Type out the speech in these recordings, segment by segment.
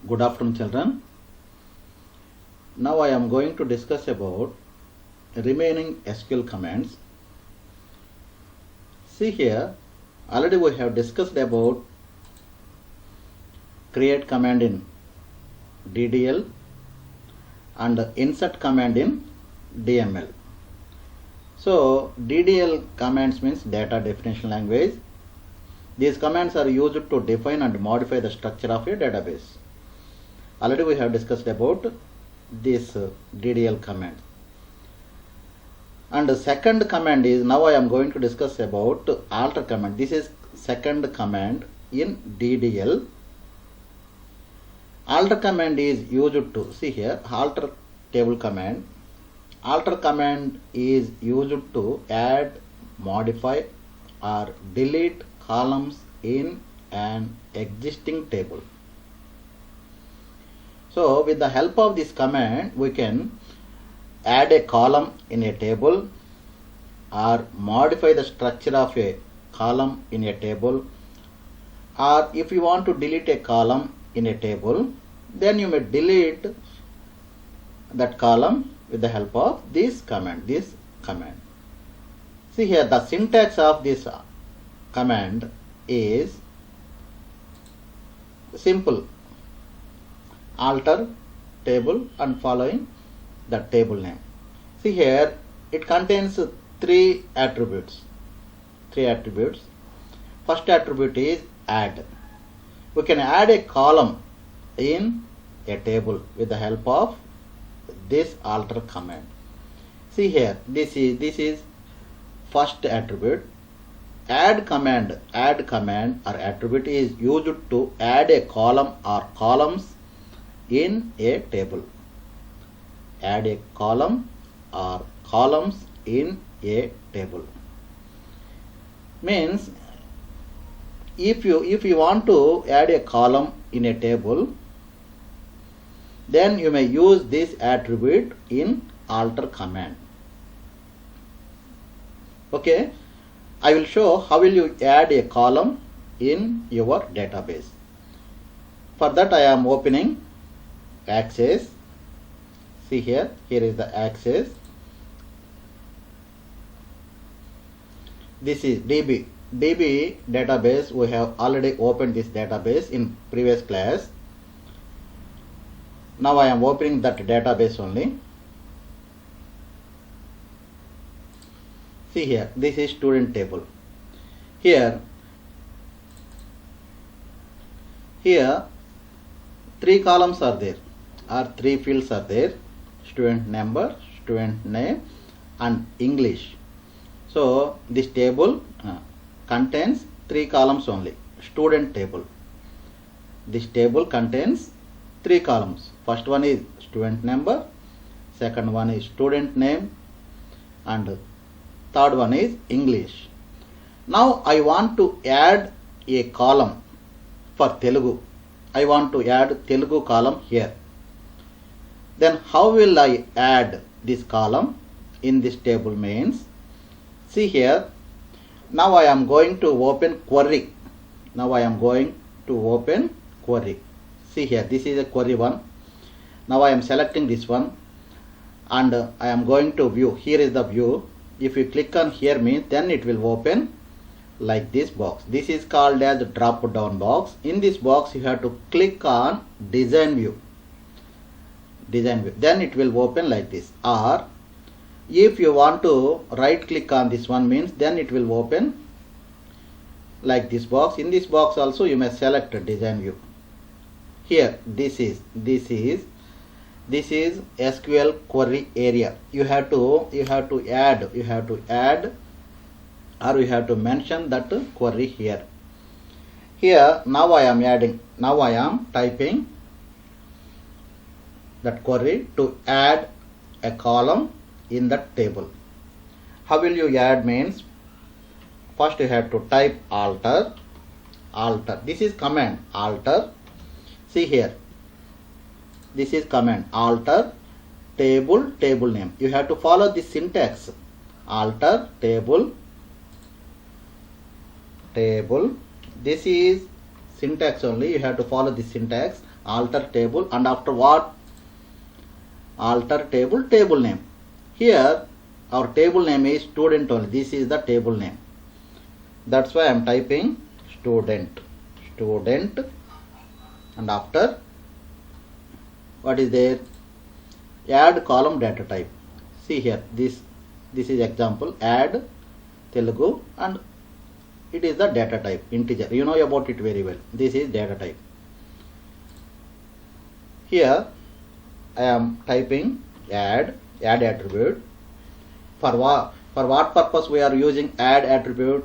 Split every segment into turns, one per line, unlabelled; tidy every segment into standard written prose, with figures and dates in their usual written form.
Good afternoon, children. Now I am going to discuss about remaining SQL commands. See here, already we have discussed about create command in DDL and insert command in DML. So DDL commands means data definition language. These commands are used to define and modify the structure of a database. Already we have discussed about this DDL command. And the second command is, now I am going to discuss about alter command. This is second command in DDL. Alter command is used to, see here, alter table command. Alter command is used to add, modify or delete columns in an existing table. So with the help of this command, we can add a column in a table or modify the structure of a column in a table, or if you want to delete a column in a table, then you may delete that column with the help of this command. See here, the syntax of this command is simple. Alter table and following the table name. See here, it contains three attributes. First attribute is add. We can add a column in a table with the help of this alter command. See here, this is first attribute. Add command or attribute is used to add a column or columns in a table. Add a column or columns in a table means if you want to add a column in a table, then you may use this attribute in alter command. Okay, I will show how will you add a column in your database. For that I am opening Access. See here is the Access. This is DB database. We have already opened this database in previous class. Now I am opening that database only. See here, this is student table. Here three columns are there, or three fields are there: student number, student name and English. So this table contains three columns only. Student table. This table contains three columns. First one is student number, second one is student name and third one is English. Now I want to add a column for Telugu. I want to add Telugu column here. Then how will I add this column in this table means, see here, now I am going to open query. See here, this is a query one. Now I am selecting this one and I am going to view. Here is the view. If you click on here means, then it will open like this box. This is called as drop down box. In this box you have to click on design view. Then it will open like this. Or if you want to right click on this one means, then it will open like this box. In this box also you may select design view. Here this is SQL query area. You have to add or you have to mention that query here. Here now I am typing that query to add a column in that table. How will you add means, first you have to type alter. This is command alter. See here, this is command alter table name. You have to follow this syntax. Alter table. This is syntax only. You have to follow the syntax. Alter table, and after what? Alter table, table name. Here our table name is student only. This is the table name. That's why I am typing student. Student, and after what is there? Add column data type. See here, this is example. Add Telugu, and it is the data type integer. You know about it very well. This is data type. Here I am typing add attribute. For what purpose we are using add attribute?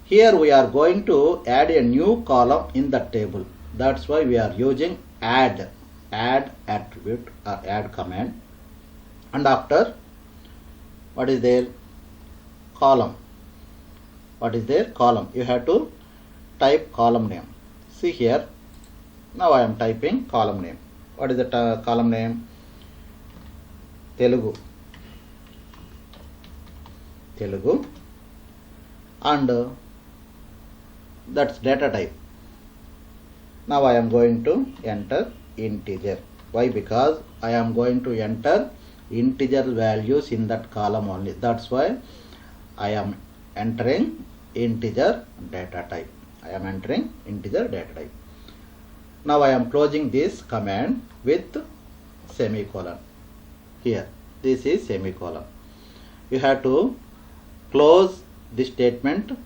Here we are going to add a new column in the table. That's why we are using add attribute or add command. And after what is there? Column. What is there? Column. You have to type column name. See here. Now I am typing column name. What is the column name? Telugu. And that's data type. Now I am going to enter integer. Why? Because I am going to enter integer values in that column only. That's why I am entering integer data type. Now I am closing this command with semicolon. Here, this is semicolon. You have to close this statement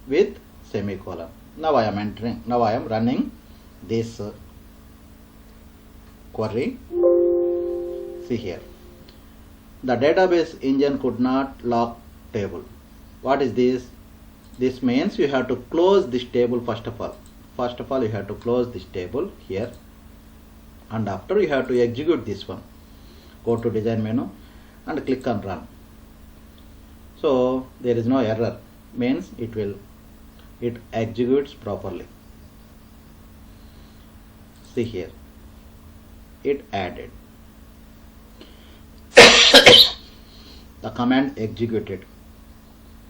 with semicolon. Now I am running this query. See here. The database engine could not lock table. What is this? This means you have to close this table first of all. You have to close this table here, and after you have to execute this one. Go to design menu and click on run. So there is no error, means it executes properly. See here, it added. The command executed.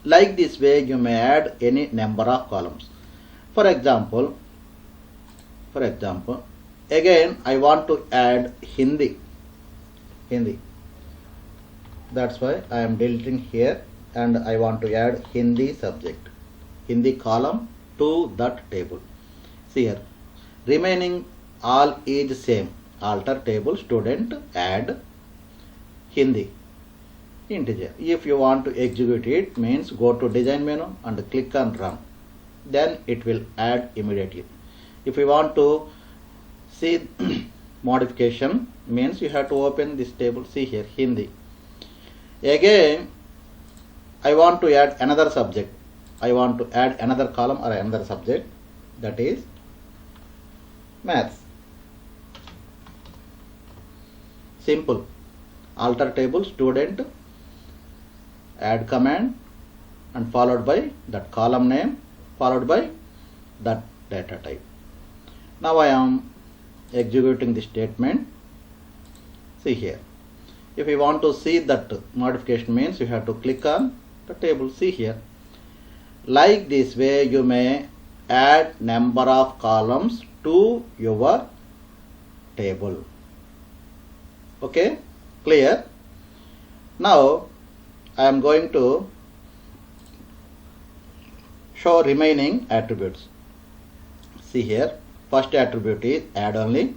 Like this way you may add any number of columns. For example, again I want to add Hindi. That's why I am deleting here, and I want to add Hindi subject, Hindi column to that table. See here, remaining all is same. Alter table student, add Hindi integer. If you want to execute it, means go to design menu and click on run. Then it will add immediately. If you want to see modification, means you have to open this table. See here, Hindi. Again I want to add another subject. I want to add another column or another subject, that is maths. Simple. Alter table student, add command, and followed by that column name, followed by that data type. Now I am executing the statement. See here, if you want to see that modification, means you have to click on the table. See here, like this way you may add number of columns to your table. Okay, clear? Now I am going to show remaining attributes. See here, first attribute is add only,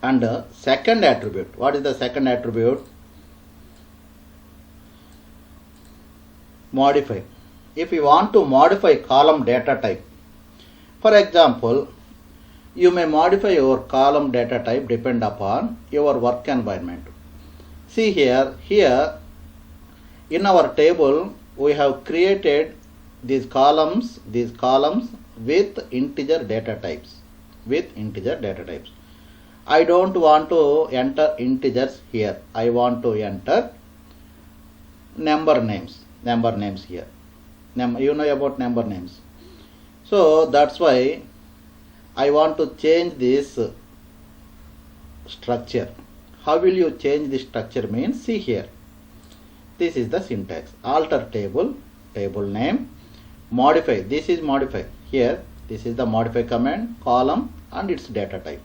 and second attribute. What is the second attribute? Modify. If you want to modify column data type, for example, you may modify your column data type depend upon your work environment. See here, in our table we have created these columns with integer data types. I don't want to enter integers here. I want to enter number names here. You know about number names. So that's why I want to change this structure. How will you change the structure? Means see here, this is the syntax. Alter table, table name, modify. This is modify. Here This is the modify command, column and its data type.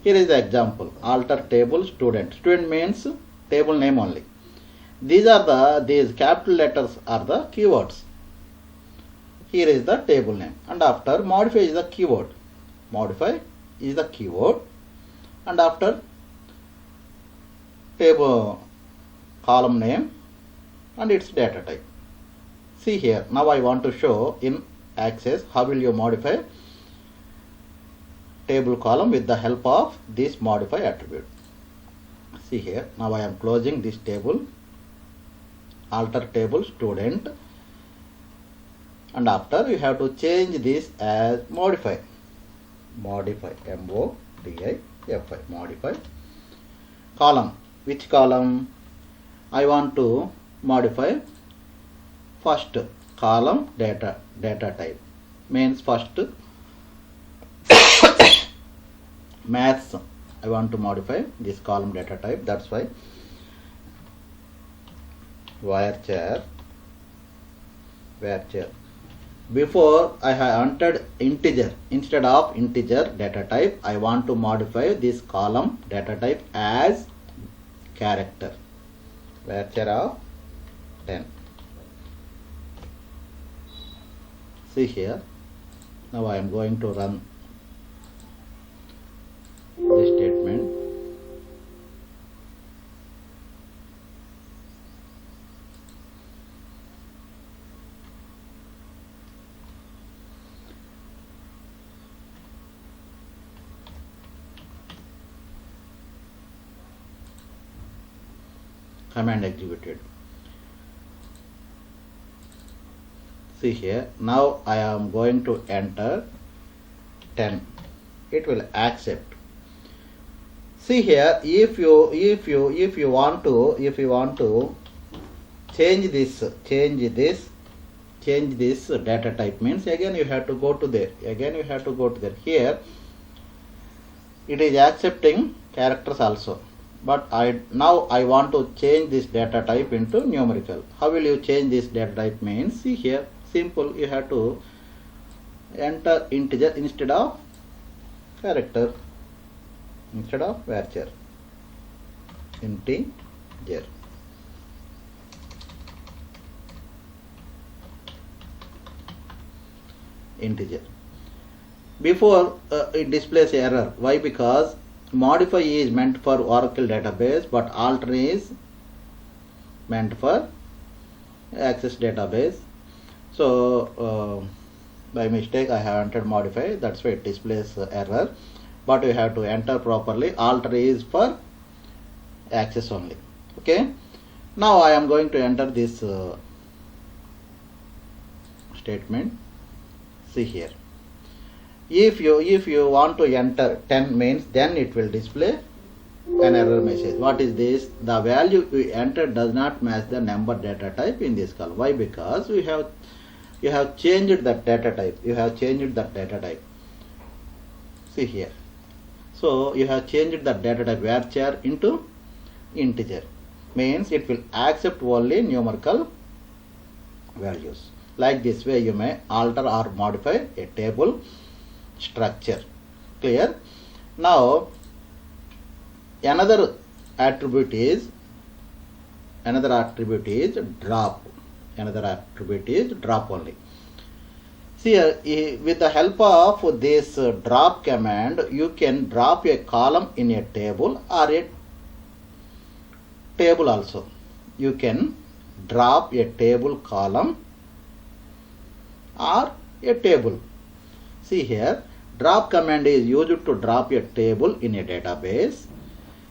Here is the example, alter table student. Student means table name only. These capital letters are the keywords. Here is the table name, and after modify is the keyword. Modify is the keyword, and after table column name and its data type. See here, now I want to show in Access how will you modify table column with the help of this modify attribute. See here, now I am closing this table, alter table student, and after you have to change this as modify. Modify, M-O-D-I-F-I, modify column. Which column? I want to modify first column data type, means first maths. I want to modify this column data type, that's why varchar. Before I have entered integer, instead of integer data type I want to modify this column data type as character, varchar of 10. See here, now I am going to run this statement. Command executed. See here, now I am going to enter 10. It will accept. See here, if you want to change this data type, means again you have to go to there. Here it is accepting characters also, but now I want to change this data type into numerical. How will you change this data type? Means see here, simple, you have to enter integer instead of character, instead of varchar, integer. Before it displays error. Why? Because modify is meant for Oracle database, but alter is meant for Access database. So by mistake I have entered modify, that's why it displays error, but you have to enter properly. Alter is for Access only. Okay, now I am going to enter this statement. See here, if you want to enter 10 means, then it will display an error message. What is this? The value we entered does not match the number data type in this column. Why? Because you have changed that data type. See here, so you have changed the data type varchar into integer, means it will accept only numerical values. Like this way you may alter or modify a table structure. Clear? Now another attribute is drop. Only. See, with the help of this drop command, you can drop a column in a table or a table also. You can drop a table column or a table. See here, drop command is used to drop a table in a database.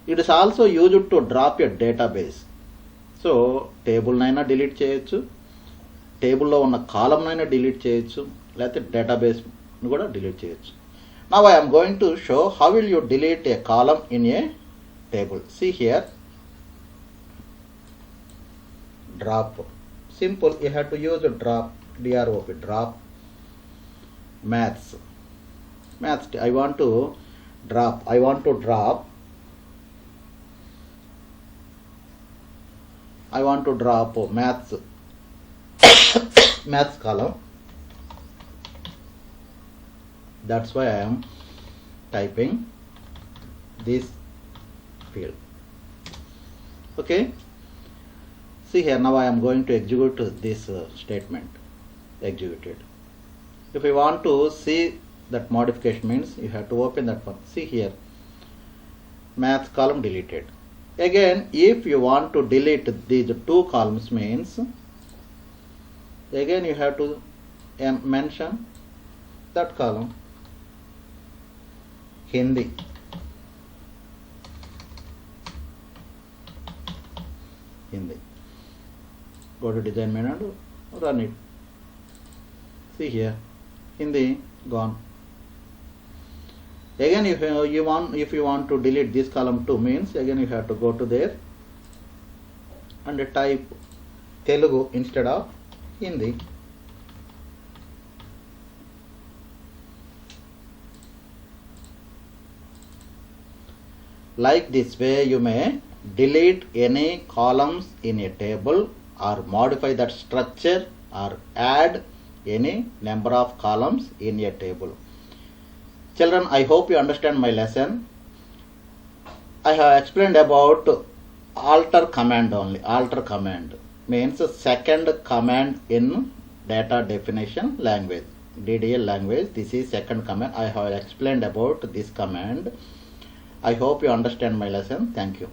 It is also used to drop a database. So table naina delete cheyochu, table lo unna column naina delete cheyochu, let's database kuda delete cheyochu. Now I am going to show how will you delete a column in a table. See here, drop. Simple, you have to use a drop, drop, drop maths. I want to drop maths maths column. That's why I am typing this field. Okay, see here, now I am going to execute this statement. Executed. If you want to see that modification, means you have to open that one. See here, maths column deleted. Again, if you want to delete these two columns, means again you have to mention that column, Hindi. Hindi. Go to design menu and run it. See here, Hindi gone. Again, if you want to delete this column too, means again you have to go to there and type Telugu instead of Hindi. Like this way, you may delete any columns in a table or modify that structure or add any number of columns in a table. Children, I hope you understand my lesson. I have explained about alter command only. Alter command means second command in data definition language, DDL language. This is second command. I have explained about this command. I hope you understand my lesson. Thank you.